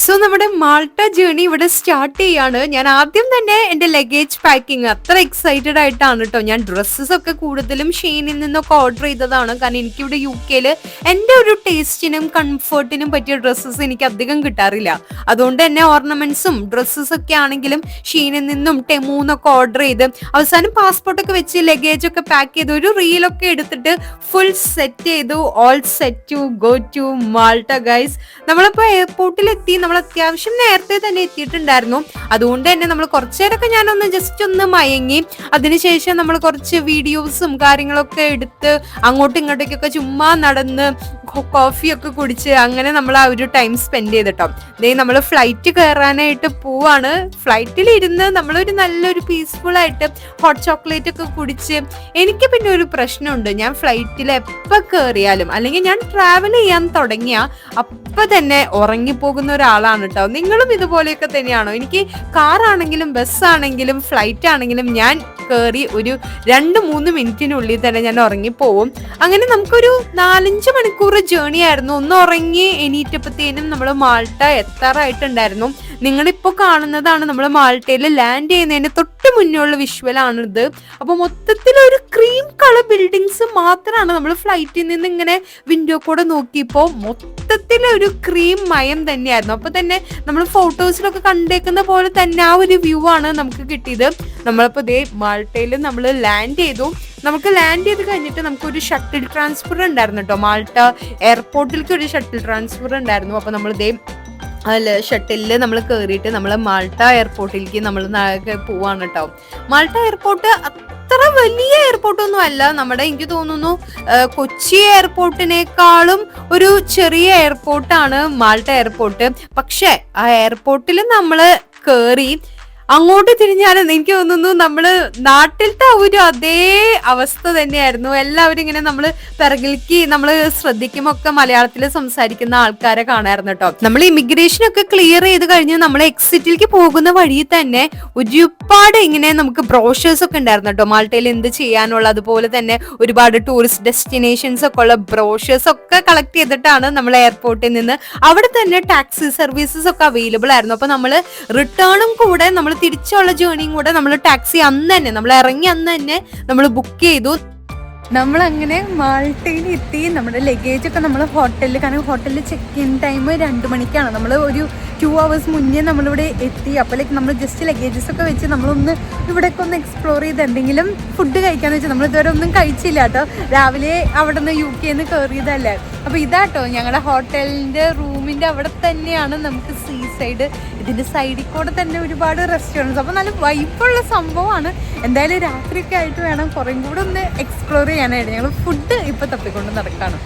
So നമ്മുടെ Malta journey ഇവിടെ start ചെയ്യാണ്. ഞാൻ ആദ്യം തന്നെ എൻ്റെ ലഗേജ് പാക്കിങ് അത്ര എക്സൈറ്റഡ് ആയിട്ടാണ് കേട്ടോ. ഞാൻ ഡ്രസ്സസ് ഒക്കെ കൂടുതലും ഷെയിനിൽ നിന്നൊക്കെ ഓർഡർ ചെയ്തതാണ്. കാരണം എനിക്കിവിടെ UK-ൽ എൻ്റെ ഒരു ടേസ്റ്റിനും കംഫർട്ടിനും പറ്റിയ ഡ്രസ്സസ് എനിക്ക് അധികം കിട്ടാറില്ല. അതുകൊണ്ട് തന്നെ ഓർണമെന്റ്സും ഡ്രസ്സസ് ഒക്കെ ആണെങ്കിലും ഷെയിനിൽ നിന്നും ടെമൂന്നൊക്കെ ഓർഡർ ചെയ്ത് അവസാനം പാസ്പോർട്ടൊക്കെ വെച്ച് ലഗേജ് ഒക്കെ പാക്ക് ചെയ്ത് ഒരു റീലൊക്കെ എടുത്തിട്ട് ഫുൾ സെറ്റ് ചെയ്തു. All set to go to Malta guys. നമ്മളിപ്പോൾ എയർപോർട്ടിലെത്തി. നമ്മൾ അത്യാവശ്യം നേരത്തെ തന്നെ എത്തിയിട്ടുണ്ടായിരുന്നു. അതുകൊണ്ട് തന്നെ നമ്മൾ കുറച്ചു നേരമൊക്കെ ഞാനൊന്ന് ജസ്റ്റ് ഒന്ന് മയങ്ങി. അതിനുശേഷം നമ്മൾ കുറച്ച് വീഡിയോസും കാര്യങ്ങളൊക്കെ എടുത്ത് അങ്ങോട്ടും ഇങ്ങോട്ടേക്കൊക്കെ ചുമ്മാ നടന്ന് കോഫിയൊക്കെ കുടിച്ച് അങ്ങനെ നമ്മൾ ആ ഒരു ടൈം സ്പെൻഡ് ചെയ്തിട്ടോ. നമ്മൾ ഫ്ലൈറ്റ് കയറാനായിട്ട് പോവാണ്. ഫ്ലൈറ്റിൽ ഇരുന്ന് നമ്മളൊരു നല്ലൊരു പീസ്ഫുൾ ആയിട്ട് ഹോട്ട് ചോക്ലേറ്റ് ഒക്കെ കുടിച്ച്. എനിക്ക് പിന്നെ ഒരു പ്രശ്നമുണ്ട്. ഞാൻ ഫ്ലൈറ്റിൽ എപ്പോൾ കയറിയാലും അല്ലെങ്കിൽ ഞാൻ ട്രാവൽ ചെയ്യാൻ തുടങ്ങിയ അപ്പം തന്നെ ഉറങ്ങിപ്പോകുന്ന ഒരാളാണ് കേട്ടോ. നിങ്ങളും ഇതുപോലെയൊക്കെ തന്നെയാണോ? എനിക്ക് കാറാണെങ്കിലും ബസ്സാണെങ്കിലും ഫ്ലൈറ്റ് ആണെങ്കിലും ഞാൻ കയറി ഒരു 2-3 മിനിറ്റിനുള്ളിൽ തന്നെ ഞാൻ ഉറങ്ങിപ്പോവും. അങ്ങനെ നമുക്കൊരു 4-5 മണിക്കൂർ ജേർണി ആയിരുന്നു. ഒന്ന് ഉറങ്ങി എണീറ്റപ്പത്തേനും നമ്മൾ മാൾട്ട എത്താറായിട്ടുണ്ടായിരുന്നു. നിങ്ങളിപ്പോ കാണുന്നതാണ് നമ്മൾ മാൾട്ടയിൽ ലാൻഡ് ചെയ്യുന്നതിന് തൊട്ട് മുന്നുള്ള വിഷ്വലാണിത്. അപ്പൊ മൊത്തത്തിൽ ഒരു ക്രീം കളർ ബിൽഡിങ്സ് മാത്രമാണ് നമ്മൾ ഫ്ലൈറ്റിൽ നിന്ന് ഇങ്ങനെ വിൻഡോ കൂടെ നോക്കിയപ്പോ മൊത്തത്തിൽ ഒരു ക്രീം മയം തന്നെയായിരുന്നു. അപ്പൊ തന്നെ നമ്മൾ ഫോട്ടോസിലൊക്കെ കണ്ടേക്കുന്ന പോലെ തന്നെ ആ ഒരു വ്യൂ ആണ് നമുക്ക് കിട്ടിയത്. നമ്മളിപ്പോ ദേ മാൾട്ടയിൽ നമ്മൾ ലാൻഡ് ചെയ്തു. നമുക്ക് ലാൻഡ് ചെയ്ത് കഴിഞ്ഞിട്ട് നമുക്കൊരു ഷട്ടിൽ ട്രാൻസ്ഫർ ഉണ്ടായിരുന്നു കേട്ടോ. മാൾട്ട എയർപോർട്ടിലേക്ക് ഒരു ഷട്ടിൽ ട്രാൻസ്ഫർ ഉണ്ടായിരുന്നു. അപ്പൊ നമ്മൾ ദേ ഷട്ടിലിൽ നമ്മൾ കയറിയിട്ട് നമ്മൾ മാൾട്ട എയർപോർട്ടിലേക്ക് നമ്മൾ പോവാണ് കേട്ടോ. മാൾട്ട എയർപോർട്ട് അത്ര വലിയ എയർപോർട്ടൊന്നും അല്ല. നമ്മുടെ എനിക്ക് തോന്നുന്നു കൊച്ചി എയർപോർട്ടിനേക്കാളും ഒരു ചെറിയ എയർപോർട്ടാണ് മാൾട്ട എയർപോർട്ട്. പക്ഷെ ആ എയർപോർട്ടിൽ നമ്മൾ കയറി അങ്ങോട്ട് തിരിഞ്ഞാൽ എനിക്ക് തോന്നുന്നു നമ്മള് നാട്ടിലത്തെ ഒരു അതേ അവസ്ഥ തന്നെയായിരുന്നു. എല്ലാവരും ഇങ്ങനെ നമ്മൾ പിറകിലേക്ക് നമ്മൾ ശ്രദ്ധിക്കുമൊക്കെ മലയാളത്തിൽ സംസാരിക്കുന്ന ആൾക്കാരെ കാണായിരുന്നു കേട്ടോ. നമ്മൾ ഇമിഗ്രേഷൻ ഒക്കെ ക്ലിയർ ചെയ്ത് കഴിഞ്ഞ് നമ്മൾ എക്സിറ്റിലേക്ക് പോകുന്ന വഴി തന്നെ ഒരുപാട് ഇങ്ങനെ നമുക്ക് ബ്രോഷേഴ്സ് ഒക്കെ ഉണ്ടായിരുന്നു കേട്ടോ. മാൾട്ടയിൽ എന്ത് ചെയ്യാനുള്ള, അതുപോലെ തന്നെ ഒരുപാട് ടൂറിസ്റ്റ് ഡെസ്റ്റിനേഷൻസ് ഒക്കെ ഉള്ള ബ്രോഷേഴ്സ് ഒക്കെ കളക്ട് ചെയ്തിട്ടാണ് നമ്മൾ എയർപോർട്ടിൽ നിന്ന്. അവിടെ തന്നെ ടാക്സി സർവീസസ് ഒക്കെ അവൈലബിൾ ആയിരുന്നു. അപ്പൊ നമ്മൾ റിട്ടേണും കൂടെ നമ്മൾ തിരിച്ചുള്ള ജേർണിയും കൂടെ നമ്മൾ ടാക്സി അന്ന് തന്നെ നമ്മൾ ഇറങ്ങി അന്ന് തന്നെ നമ്മൾ ബുക്ക് ചെയ്തു. നമ്മളങ്ങനെ മാൾട്ടയിൽ എത്തി. നമ്മുടെ ലഗേജ് ഒക്കെ നമ്മൾ ഹോട്ടലിൽ, കാരണം ഹോട്ടലിൽ ചെക്ക് ഇൻ ടൈം 2 മണിക്കാണ്. നമ്മൾ ഒരു 2 hours മുന്നേ നമ്മളിവിടെ എത്തി. അപ്പോഴേക്ക് നമ്മൾ ജസ്റ്റ് ലഗേജസ് ഒക്കെ വെച്ച് നമ്മളൊന്ന് ഇവിടെയൊക്കെ ഒന്ന് എക്സ്പ്ലോർ ചെയ്ത് എന്തെങ്കിലും ഫുഡ് കഴിക്കാന്ന് വെച്ചാൽ നമ്മൾ ഇതുവരെ ഒന്നും കഴിച്ചില്ല കേട്ടോ. രാവിലെ അവിടെ നിന്ന് UK-ന്ന് കയറിയതല്ലേ. അപ്പോൾ ഇതാട്ടോ ഞങ്ങളുടെ ഹോട്ടലിൻ്റെ റൂമിൻ്റെ അവിടെ തന്നെയാണ് നമുക്ക് സീ സൈഡ്. ഇതിൻ്റെ സൈഡിൽ കൂടെ തന്നെ ഒരുപാട് റെസ്റ്റോറൻറ്റ്സ്. അപ്പോൾ നല്ല വൈബുള്ള സംഭവമാണ്. എന്തായാലും രാത്രിയൊക്കെ ആയിട്ട് വേണം കുറേ കൂടെ ഒന്ന് എക്സ്പ്ലോർ ചെയ്യാനായിട്ട്. ഞങ്ങൾ ഫുഡ് ഇപ്പോൾ തപ്പിക്കൊണ്ട് നടക്കാണ്.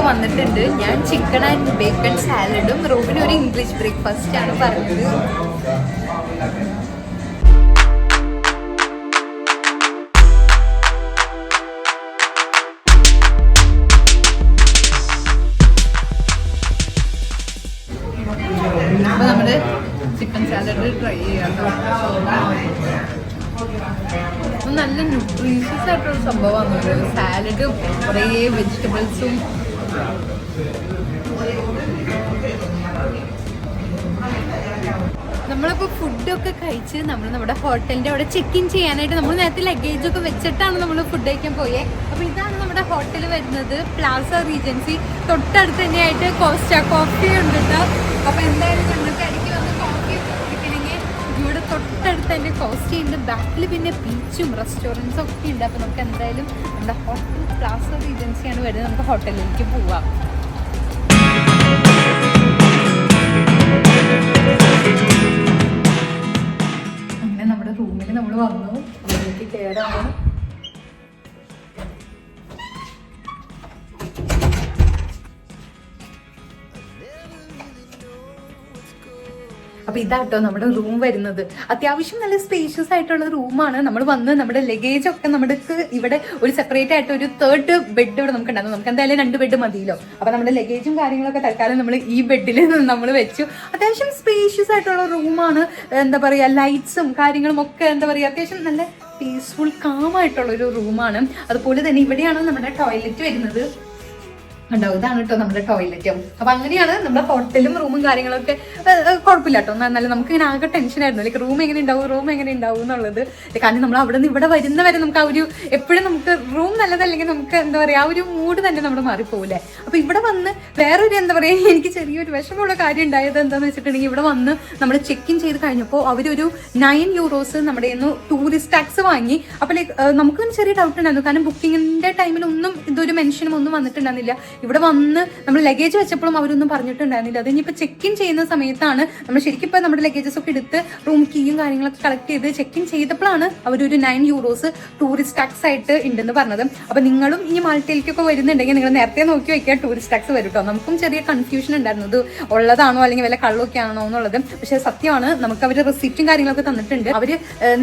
വന്നിട്ടുണ്ട്. ഞാൻ ചിക്കൻ ആൻഡ് ബേക്കൺ സാലഡും റോബിന് ഒരു ഇംഗ്ലീഷ് ബ്രേക്ക്ഫാസ്റ്റ് ആണ് പറഞ്ഞത്. അപ്പൊ നമ്മള് ചിക്കൻ സാലഡ് ട്രൈ ചെയ്യാം. നല്ല ന്യൂട്രീഷ്യസ് ആയിട്ടുള്ള സംഭവമാണ്. ഒരു സാലഡ്, കുറേ വെജിറ്റബിൾസും. നമ്മളിപ്പോൾ ഫുഡൊക്കെ കഴിച്ച് നമ്മൾ നമ്മുടെ ഹോട്ടലിൻ്റെ അവിടെ ചെക്ക് ഇൻ ചെയ്യാനായിട്ട് നമ്മൾ നേരത്തെ ലഗേജൊക്കെ വെച്ചിട്ടാണ് നമ്മൾ ഫുഡ് കഴിക്കാൻ പോയത്. അപ്പോൾ ഇതാണ് നമ്മുടെ നമ്മുടെ ഹോട്ടൽ വരുന്നത് പ്ലാസ റീജൻസി, തൊട്ടടുത്ത് തന്നെയായിട്ട് കോസ്റ്റ കോഫി ഉണ്ട് കേട്ടോ. അപ്പോൾ എന്തായാലും നിങ്ങൾക്ക് ഇടയ്ക്ക് വന്ന് കോഫി കുടിക്കണമെങ്കിൽ ഇവിടെ തൊട്ടടുത്ത് തന്നെ കോസ്റ്റ ഉണ്ട്. ബാക്കിൽ പിന്നെ ബീച്ചും റെസ്റ്റോറൻറ്റ്സും ഒക്കെ ഉണ്ട്. അപ്പോൾ നമുക്ക് എന്തായാലും നമ്മുടെ ഹോട്ടൽ പ്ലാസ റീജൻസിയാണ് വരുന്നത്. നമുക്ക് ഹോട്ടലിലേക്ക് പോവാം. അങ്ങനെ നമ്മുടെ റൂമിൽ നമ്മൾ വന്നു, റൂമിലേക്ക് കയറാണ്. അപ്പോൾ ഇതാട്ടോ നമ്മുടെ റൂം വരുന്നത്. അത്യാവശ്യം നല്ല സ്പേഷ്യസ് ആയിട്ടുള്ള റൂമാണ്. നമ്മൾ വന്ന് നമ്മുടെ ലഗേജ് ഒക്കെ നമ്മുടെ ഇവിടെ ഒരു സെപ്പറേറ്റ് ആയിട്ട് ഒരു 3rd ബെഡ് ഇവിടെ നമുക്ക് ഉണ്ടായിരുന്നു. നമുക്ക് എന്തായാലും 2 ബെഡ് മതിയല്ലോ. അപ്പോൾ നമ്മുടെ ലഗേജും കാര്യങ്ങളൊക്കെ തൽക്കാലം നമ്മൾ ഈ ബെഡിൽ നമ്മൾ വെച്ചു. അത്യാവശ്യം സ്പേഷ്യസ് ആയിട്ടുള്ള റൂമാണ്. എന്താ പറയുക, ലൈറ്റ്സും കാര്യങ്ങളും ഒക്കെ എന്താ പറയുക അത്യാവശ്യം നല്ല പീസ്ഫുൾ കാമായിട്ടുള്ളൊരു റൂമാണ്. അതുപോലെ തന്നെ ഇവിടെയാണ് നമ്മുടെ ടോയ്ലറ്റ് വരുന്നത്. ഉണ്ടാവും, ഇതാണ് കേട്ടോ നമ്മുടെ ടോയ്ലറ്റും. അപ്പൊ അങ്ങനെയാണ് നമ്മുടെ ഹോട്ടലും റൂമും കാര്യങ്ങളൊക്കെ കുഴപ്പമില്ല കേട്ടോ. എന്നാലും നമുക്ക് ഇങ്ങനെ ആകെ ടെൻഷനായിരുന്നു, ലൈക്ക് റൂം എങ്ങനെ ഉണ്ടാവും എന്നുള്ളത്. കാരണം നമ്മൾ അവിടെ നിന്ന് ഇവിടെ വരുന്നവരെ നമുക്ക് ആ ഒരു എപ്പോഴും നമുക്ക് റൂം നല്ലതല്ലെങ്കിൽ നമുക്ക് എന്താ പറയുക ആ ഒരു മൂഡ് തന്നെ നമ്മൾ മാറിപ്പോകില്ലേ. അപ്പൊ ഇവിടെ വന്ന് വേറൊരു എന്താ പറയുക എനിക്ക് ചെറിയൊരു വിഷമമുള്ള കാര്യം ഉണ്ടായത് എന്താണെന്ന് വെച്ചിട്ടുണ്ടെങ്കിൽ, ഇവിടെ വന്ന് നമ്മൾ ചെക്ക് ഇൻ ചെയ്ത് കഴിഞ്ഞപ്പോൾ അവരൊരു 9 യൂറോസ് നമ്മുടെ ടൂറിസ്റ്റ് ടാക്സ് വാങ്ങി. അപ്പോൾ ലൈക്ക് നമുക്ക് ചെറിയ ഡൗട്ട് ഉണ്ടായിരുന്നു, കാരണം ബുക്കിങ്ങിന്റെ ടൈമിലൊന്നും ഇതൊരു മെൻഷനും ഒന്നും വന്നിട്ടുണ്ടായിരുന്നില്ല. ഇവിടെ വന്ന് നമ്മൾ ലഗേജ് വെച്ചപ്പോഴും അവരൊന്നും പറഞ്ഞിട്ടുണ്ടായിരുന്നില്ല. അത് ഇനിയിപ്പോൾ ചെക്ക് ഇൻ ചെയ്യുന്ന സമയത്താണ് നമ്മൾ ശരിക്കും ഇപ്പോൾ നമ്മുടെ ലഗേജസ് ഒക്കെ എടുത്ത് റൂം കീയും കാര്യങ്ങളൊക്കെ കളക്ട് ചെയ്ത് ചെക്ക് ഇൻ ചെയ്തപ്പോഴാണ് അവരൊരു 9 യൂറോസ് ടൂറിസ്റ്റ് ടാക്സ് ആയിട്ട് ഉണ്ടെന്ന് പറഞ്ഞത്. അപ്പോൾ നിങ്ങളും ഇനി മാൾട്ടയിലേക്കൊക്കെ വരുന്നുണ്ടെങ്കിൽ നിങ്ങൾ നേരത്തെ നോക്കി വയ്ക്കുക, ടൂറിസ്റ്റ് ടാക്സ് വരും കേട്ടോ. നമുക്കും ചെറിയ കൺഫ്യൂഷൻ ഉണ്ടായിരുന്നു, ഇത് ഉള്ളതാണോ അല്ലെങ്കിൽ വല്ല കള്ളൊക്കെ ആണോ എന്നുള്ളത്. പക്ഷേ സത്യമാണ്, നമുക്ക് അവർ റെസിപ്റ്റും കാര്യങ്ങളൊക്കെ തന്നിട്ടുണ്ട്. അവർ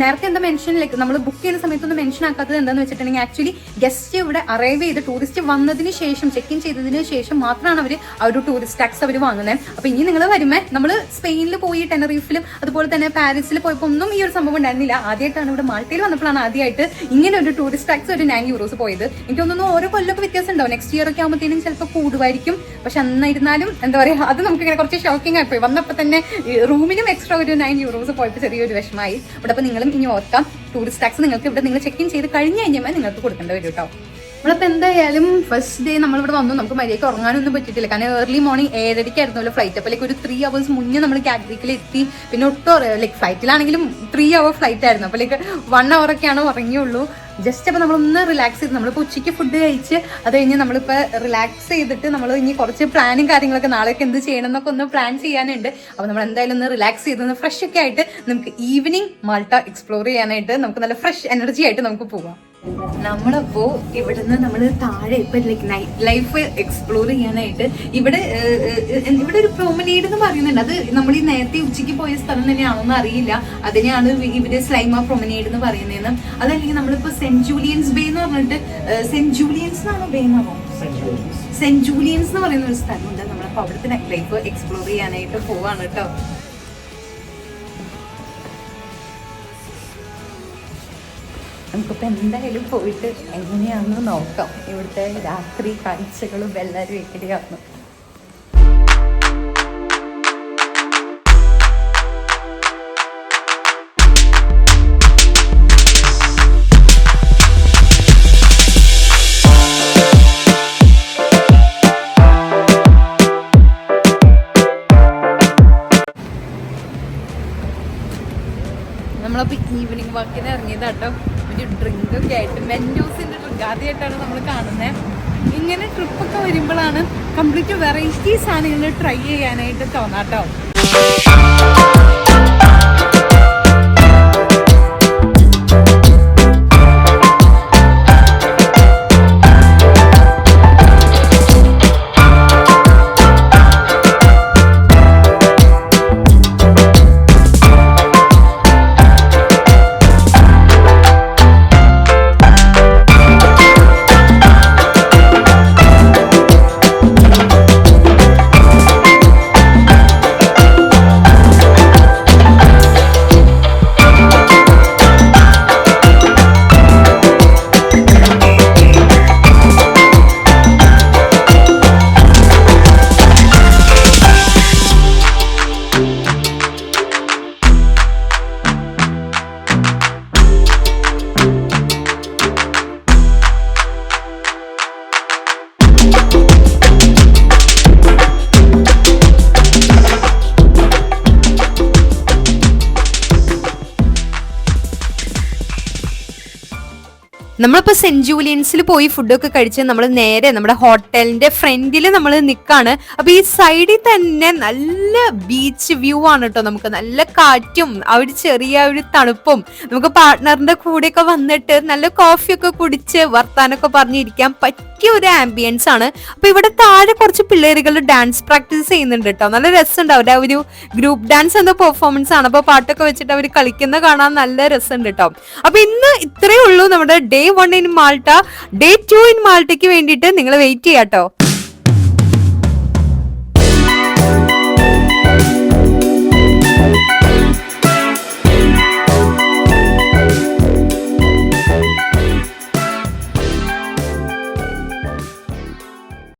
നേരത്തെ എന്താ മെൻഷനിലേക്ക് നമ്മൾ ബുക്ക് ചെയ്യുന്ന സമയത്തൊന്നും മെൻഷൻ ആക്കാത്തത് എന്താണെന്ന് വെച്ചിട്ടുണ്ടെങ്കിൽ, ആക്ച്വലി ഗസ്റ്റ് ഇവിടെ അറൈവ് ചെയ്ത് ടൂറിസ്റ്റ് വന്നതിന് ശേഷം ചെക്ക് ഇൻ ചെയ്തതിന് ശേഷം മാത്രമാണ് അവർ ആ ഒരു ടൂറിസ്റ്റ് ടാക്സ് അവർ വാങ്ങുന്നത്. അപ്പൊ ഇനി നിങ്ങൾ വരുമ്പോ നമ്മൾ സ്പെയിനിൽ പോയി ടെനറീഫിലും അതുപോലെ തന്നെ പാരീസിൽ പോയപ്പോൾ ഒന്നും ഈ ഒരു സംഭവം ഉണ്ടായിരുന്നില്ല. ആദ്യമായിട്ടാണ് ഇവിടെ മാൾട്ടയിൽ വന്നപ്പോഴാണ് ആദ്യമായിട്ട് ഇങ്ങനെ ഒരു ടൂറിസ്റ്റ് ടാക്സ് ഒരു 9 യൂറോസ് പോയത്. എനിക്ക് തോന്നുന്നു ഓരോ കൊല്ലമൊക്കെ വ്യത്യാസം ഉണ്ടാവും. നെക്സ്റ്റ് ഇയർ ഒക്കെ ആകുമ്പോഴത്തേനും ചിലപ്പോൾ കൂടുമായിരിക്കും. പക്ഷെ എന്നിരുന്നാലും എന്താ പറയുക, അത് നമുക്ക് ഇങ്ങനെ കുറച്ച് ഷോക്കിംഗ് ആയിപ്പോയി. വന്നപ്പോൾ തന്നെ റൂമിനും എക്സ്ട്രാ ഒരു 9 യൂറോസ് പോയപ്പോൾ ചെറിയൊരു വിഷമമായി. ഇവിടെ അപ്പോൾ നിങ്ങളും ഇനി ഓർക്കാം, ടൂറിസ്റ്റ് ടാക്സ് നിങ്ങൾക്ക് ഇവിടെ നിങ്ങൾ ചെക്ക് ഇൻ ചെയ്ത് കഴിഞ്ഞ് കഴിഞ്ഞാൽ നിങ്ങൾക്ക് കൊടുക്കേണ്ടി വരും കേട്ടോ. നമ്മളിപ്പോൾ എന്തായാലും ഫസ്റ്റ് ഡേ നമ്മളിവിടെ വന്നു. നമുക്ക് മര്യാദയ്ക്ക് ഉറങ്ങാനൊന്നും പറ്റിയിട്ടില്ല, കാരണം ഏർലി മോർണിംഗ് 7:30 ഫ്ലൈറ്റ്. അപ്പോൾ ഒരു 3 hours മുന്നേ നമ്മൾ കാറ്ററിക്കിൽ എത്തി. പിന്നെ ഒട്ടും ലൈക്ക് ഫ്ലൈറ്റിലാണെങ്കിലും 3 hour ഫ്ലൈറ്റ് ആയിരുന്നു. അപ്പോൾ 1 hour ഒക്കെയാണ് ഉറങ്ങിയുള്ളൂ. ജസ്റ്റ് അപ്പോൾ നമ്മളൊന്ന് റിലാക്സ് ചെയ്ത് നമ്മളിപ്പോൾ ഉച്ചയ്ക്ക് ഫുഡ് കഴിച്ച് അത് കഴിഞ്ഞ് നമ്മളിപ്പോൾ റിലാക്സ് ചെയ്തിട്ട് നമ്മൾ ഇനി കുറച്ച് പ്ലാനും കാര്യങ്ങളൊക്കെ നാളെയൊക്കെ എന്ത് ചെയ്യണം എന്നൊക്കെ ഒന്ന് പ്ലാൻ ചെയ്യാനുണ്ട്. അപ്പോൾ നമ്മൾ എന്തായാലും ഒന്ന് റിലാക്സ് ചെയ്ത് ഒന്ന് ഫ്രഷ് ഒക്കെ ആയിട്ട് നമുക്ക് ഈവനിങ് മാൾട്ട എക്സ്പ്ലോർ ചെയ്യാനായിട്ട് നമുക്ക് നല്ല ഫ്രഷ് എനർജി ആയിട്ട് നമുക്ക് പോവാം. നമ്മളപ്പോ ഇവിടുന്ന് നമ്മൾ താഴെ ഇപ്പൊ ലൈക്ക് നൈറ്റ് ലൈഫ് എക്സ്പ്ലോർ ചെയ്യാനായിട്ട് ഇവിടെ ഒരു പ്രൊമനേഡ് എന്ന് പറയുന്നുണ്ട്. അത് നമ്മൾ ഈ നേരത്തെ ഉച്ചയ്ക്ക് പോയ സ്ഥലം തന്നെയാണോന്ന് അറിയില്ല. അതിനെയാണ് ഇവര് സ്ലൈമ പ്രൊമനേഡ് എന്ന് പറയുന്നതെന്ന്. അതല്ലെങ്കിൽ നമ്മളിപ്പോ സെന്റ് ജൂലിയൻസ് ബേ എന്ന് പറഞ്ഞിട്ട് സെന്റ് ജൂലിയൻസ് എന്നാണോ ബേ എന്നാണോ സെന്റ് ജൂലിയൻസ് എന്ന് പറയുന്ന ഒരു സ്ഥലമുണ്ട്. നമ്മളപ്പോ അവിടുത്തെ നൈറ്റ് ലൈഫ് എക്സ്പ്ലോർ ചെയ്യാനായിട്ട് പോവാണ് കേട്ടോ. നമുക്കിപ്പോൾ എന്തായാലും പോയിട്ട് എങ്ങനെയാണെന്ന് നോക്കാം. ഇവിടുത്തെ രാത്രി കാഴ്ചകളും എല്ലാവരും എങ്ങനെയാണെന്ന്. നമ്മളപ്പോൾ ഈവനിങ് വാക്കിന് ഇറങ്ങിയതാട്ടോ. ഒരു ഡ്രിങ്കൊക്കെ ആയിട്ട് മെൻഡോസിൻ്റെ ഡ്രിങ്ക് ആദ്യമായിട്ടാണ് നമ്മൾ കാണുന്നത്. ഇങ്ങനെ ട്രിപ്പൊക്കെ വരുമ്പോഴാണ് കംപ്ലീറ്റ് വെറൈറ്റി സാധനങ്ങൾ ട്രൈ ചെയ്യാനായിട്ട് തോന്നാട്ടോ. നമ്മളിപ്പോ സെന്റ് ജൂലിയൻസിൽ പോയി ഫുഡൊക്കെ കഴിച്ച് നമ്മൾ നേരെ നമ്മുടെ ഹോട്ടലിന്റെ ഫ്രണ്ടിൽ നമ്മൾ നിൽക്കാണ്. അപ്പൊ ഈ സൈഡിൽ തന്നെ നല്ല ബീച്ച് വ്യൂ ആണ് കേട്ടോ. നമുക്ക് നല്ല കാറ്റും ആ ഒരു ചെറിയ ഒരു തണുപ്പും, നമുക്ക് പാർട്ട്ണറിന്റെ കൂടെയൊക്കെ വന്നിട്ട് നല്ല കോഫിയൊക്കെ കുടിച്ച് വർത്താനൊക്കെ പറഞ്ഞിരിക്കാൻ പറ്റിയ ഒരു ആംബിയൻസ് ആണ്. അപ്പൊ ഇവിടെ താഴെ കുറച്ച് പിള്ളേരുകൾ ഡാൻസ് പ്രാക്ടീസ് ചെയ്യുന്നുണ്ട് കേട്ടോ. നല്ല രസമുണ്ട്. അവരുടെ ഒരു ഗ്രൂപ്പ് ഡാൻസ് എന്ന പെർഫോമൻസ് ആണ്. അപ്പൊ പാട്ടൊക്കെ വെച്ചിട്ട് അവർ കളിക്കുന്ന കാണാൻ നല്ല രസമുണ്ട് കേട്ടോ. അപ്പൊ ഇന്ന് ഇത്രയേ ഉള്ളൂ നമ്മുടെ Day 1 in Malta. Day 2 in മാൾട്ടയ്ക്ക് വേണ്ടിയിട്ട് നിങ്ങൾ വെയിറ്റ് ചെയ്യാട്ടോ.